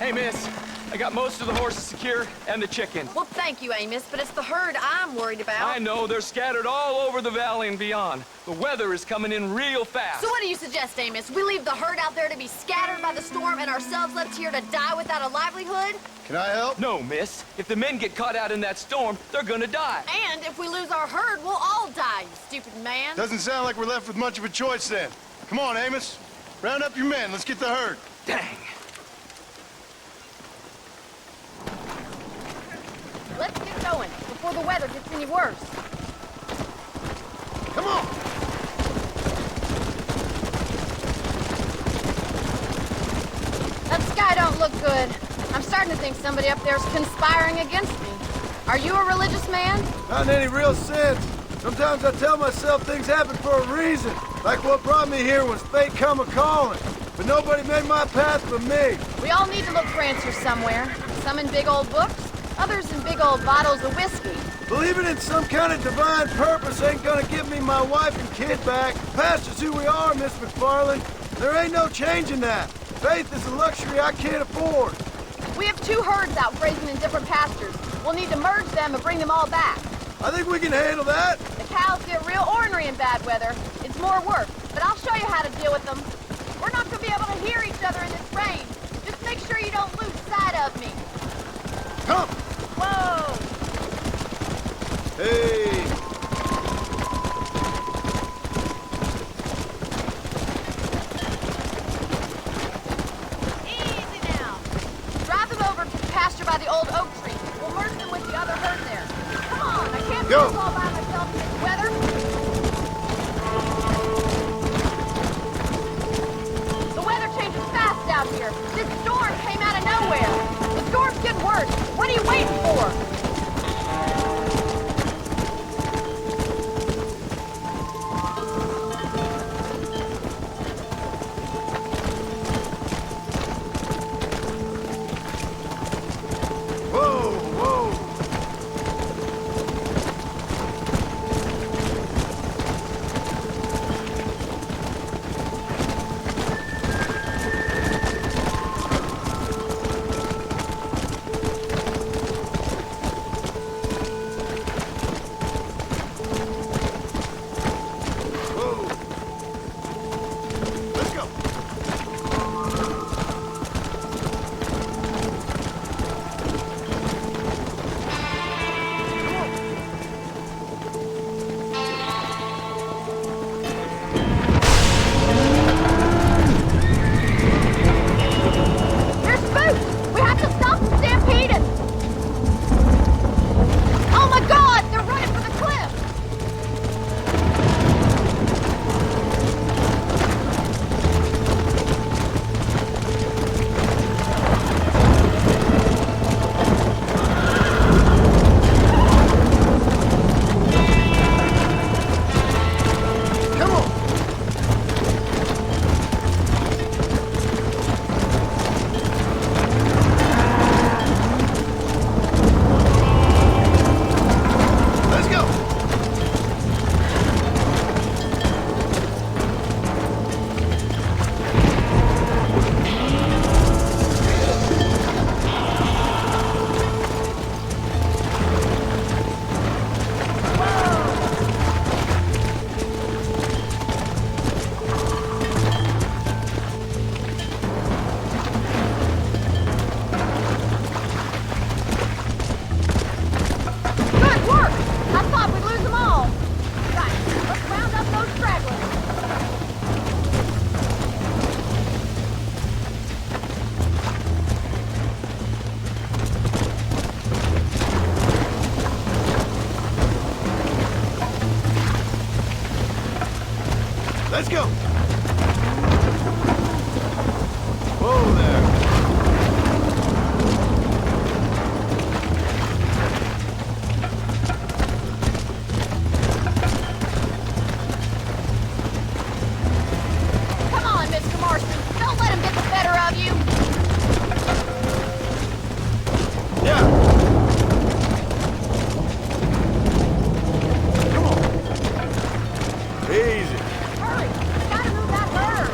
Hey, miss. I got most of the horses secure and the chickens. Well, thank you, Amos, but it's the herd I'm worried about. I know, they're scattered all over the valley and beyond. The weather is coming in real fast. So what do you suggest, Amos? We leave the herd out there to be scattered by the storm and ourselves left here to die without a livelihood? Can I help? No, miss. If the men get caught out in that storm, they're gonna die. And if we lose our herd, we'll all die, you stupid man. Doesn't sound like we're left with much of a choice then. Come on, Amos. Round up your men. Let's get the herd. Dang. Let's get going before the weather gets any worse. Come on! That sky don't look good. I'm starting to think somebody up there's conspiring against me. Are you a religious man? Not in any real sense. Sometimes I tell myself things happen for a reason. Like what brought me here was fate come a-calling. But nobody made my path but me. We all need to look for answers somewhere. Some in big old books, others in big old bottles of whiskey. Believing in some kind of divine purpose ain't gonna give me my wife and kid back. Past is who we are, Miss McFarland. There ain't no changing that. Faith is a luxury I can't afford. We have 2 herds out grazing in different pastures. We'll need to merge them and bring them all back. I think we can handle that. The cows get real ornery in bad weather. It's more work, but I'll show you how to deal with them. We're not gonna be able to hear each other in this rain. Just make sure you don't lose sight of me. Come! Whoa! Hey! Easy now. Drive them over to the pasture by the old oak tree. We'll merge them with the other herd there. Come on, I can't do Go. this all by myself in this weather. The weather changes fast out here. This storm came out of nowhere. The storm's getting worse. What are you waiting for? Whoa, whoa! Whoa! Let's go! They're spooked! We have to stop them stampeding! Oh my God! They're running for the cliff! Come on! Let's go! Good work! I thought we'd lose them all. Right, let's round up those stragglers. Let's go! Whoa there! Come on, Mr. Marston. Don't let him get the better of you. Yeah! Come on! Easy! Hurry! Gotta move that herd.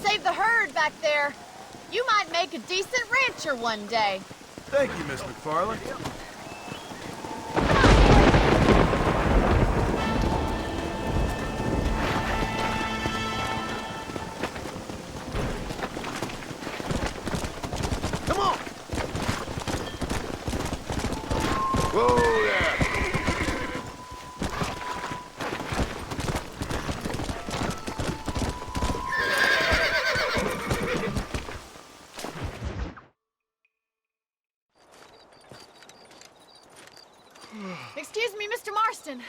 save the herd back there. You might make a decent rancher one day. Thank you, Miss McFarland. Come on! Whoa there! Excuse me, Mr. Marston.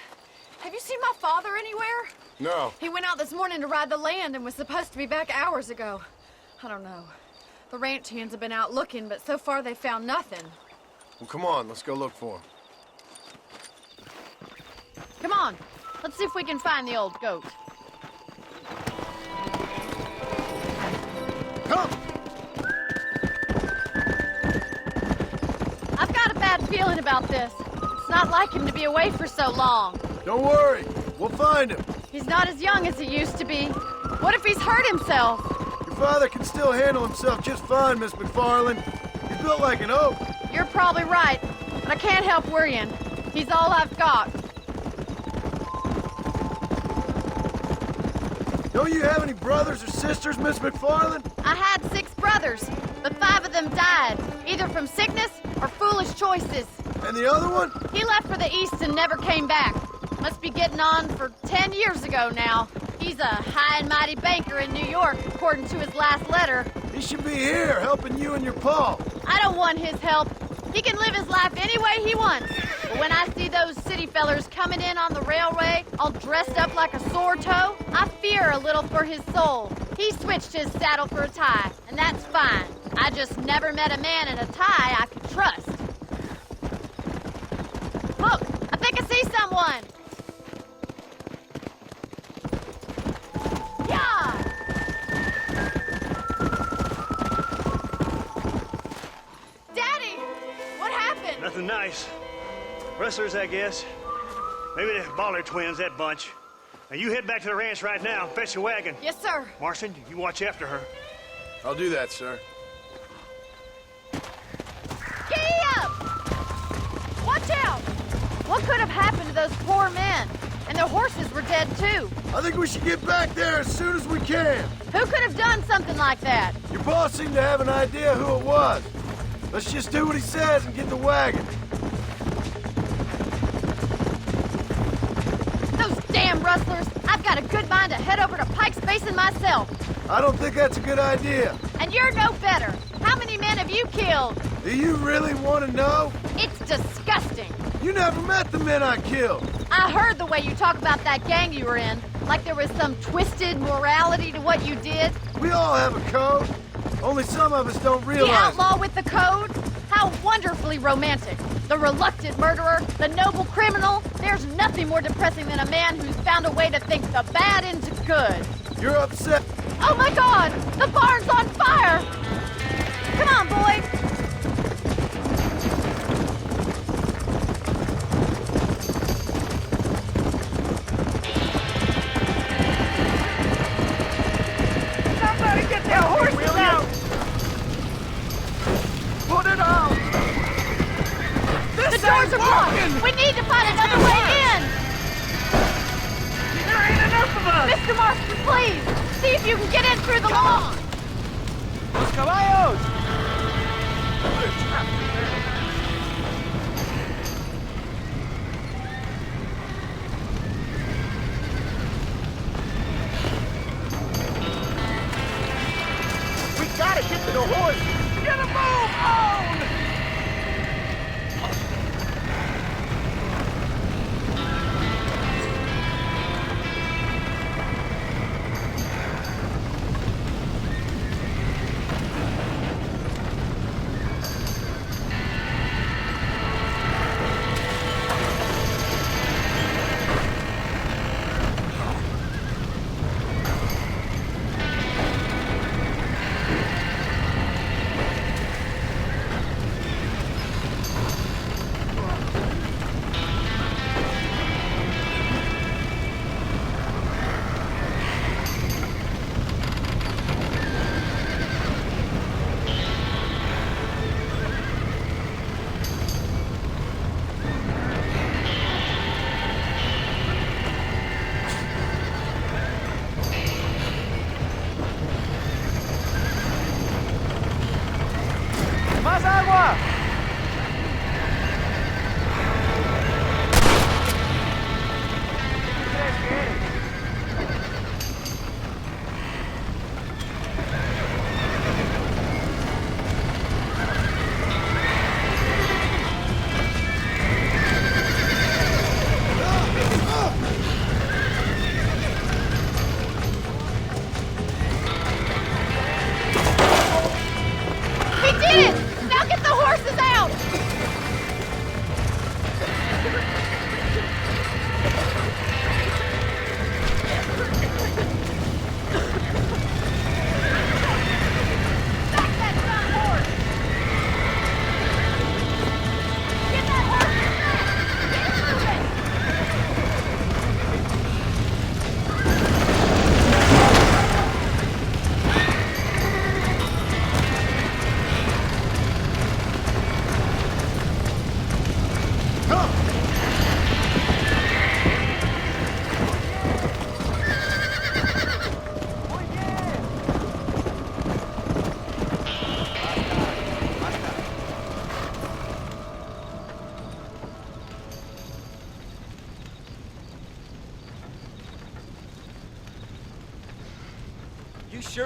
Have you seen my father anywhere? No. He went out this morning to ride the land and was supposed to be back hours ago. I don't know. The ranch hands have been out looking, but so far they found nothing. Well, come on, let's go look for him. Come on, let's see if we can find the old goat. Come! I've got a bad feeling about this. It's not like him to be away for so long. Don't worry, we'll find him. He's not as young as he used to be. What if he's hurt himself? Your father can still handle himself just fine, Miss McFarland. He's built like an oak. You're probably right, but I can't help worrying. He's all I've got. Don't you have any brothers or sisters, Miss McFarland? I had 6 brothers, but 5 of them died, either from sickness or foolish choices. And the other one? He left for the east and never came back. Must be getting on for 10 years ago now. He's a high and mighty banker in New York, according to his last letter. He should be here, helping you and your pa. I don't want his help. He can live his life any way he wants. But when I see those city fellers coming in on the railway, all dressed up like a sore toe, I fear a little for his soul. He switched his saddle for a tie, and that's fine. I just never met a man in a tie I could trust. Look, I think I see someone. Yeah! Daddy! What happened? Nothing nice. Rustlers, I guess. Maybe the Baller twins, that bunch. Now you head back to the ranch right now and fetch a wagon. Yes, sir. Marston, you watch after her. I'll do that, sir. Giddy up! Watch out! What could have happened to those poor men? And their horses were dead, too. I think we should get back there as soon as we can. Who could have done something like that? Your boss seemed to have an idea who it was. Let's just do what he says and get the wagon. Those damn rustlers! I've got a good mind to head over to Pike's Basin myself. I don't think that's a good idea. And you're no better. How many men have you killed? Do you really want to know? It's disgusting. You never met the men I killed. I heard the way you talk about that gang you were in, like there was some twisted morality to what you did. We all have a code. Only some of us don't The realize it. outlaw with the code? How wonderfully romantic. The reluctant murderer, the noble criminal. There's nothing more depressing than a man who's found a way to think the bad into good. You're upset. Oh my God! The barn's on fire! Come on, boy! Somebody get their horses out! Put it on! The doors are blocked! We need to find another way in! There ain't enough of us! Mr. Marston, please! See if you can get in through the lawn! Los caballos! We gotta get to the horse! Get a move on!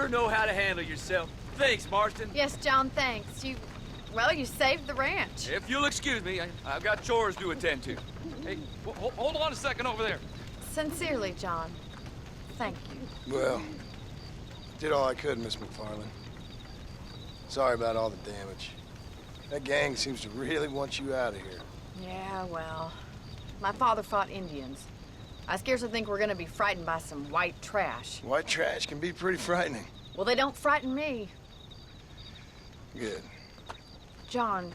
sure know how to handle yourself. Thanks, Marston. Yes, John, thanks. Well, you saved the ranch. If you'll excuse me, I've got chores to attend to. Hey, hold on a second over there. Sincerely, John. Thank you. Well, did all I could, Miss McFarland. Sorry about all the damage. That gang seems to really want you out of here. Yeah, well, my father fought Indians. I scarcely think we're gonna be frightened by some white trash. White trash can be pretty frightening. Well, they don't frighten me. Good. John,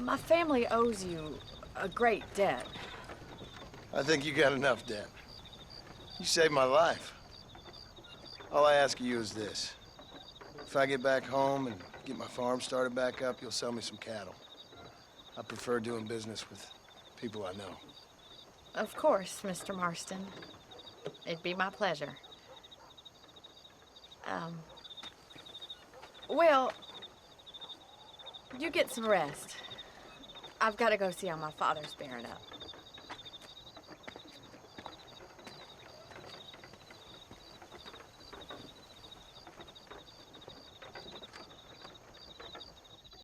my family owes you a great debt. I think you got enough debt. You saved my life. All I ask of you is this. If I get back home and get my farm started back up, you'll sell me some cattle. I prefer doing business with people I know. Of course, Mr. Marston. It'd be my pleasure. Well, you get some rest. I've got to go see how my father's bearing up.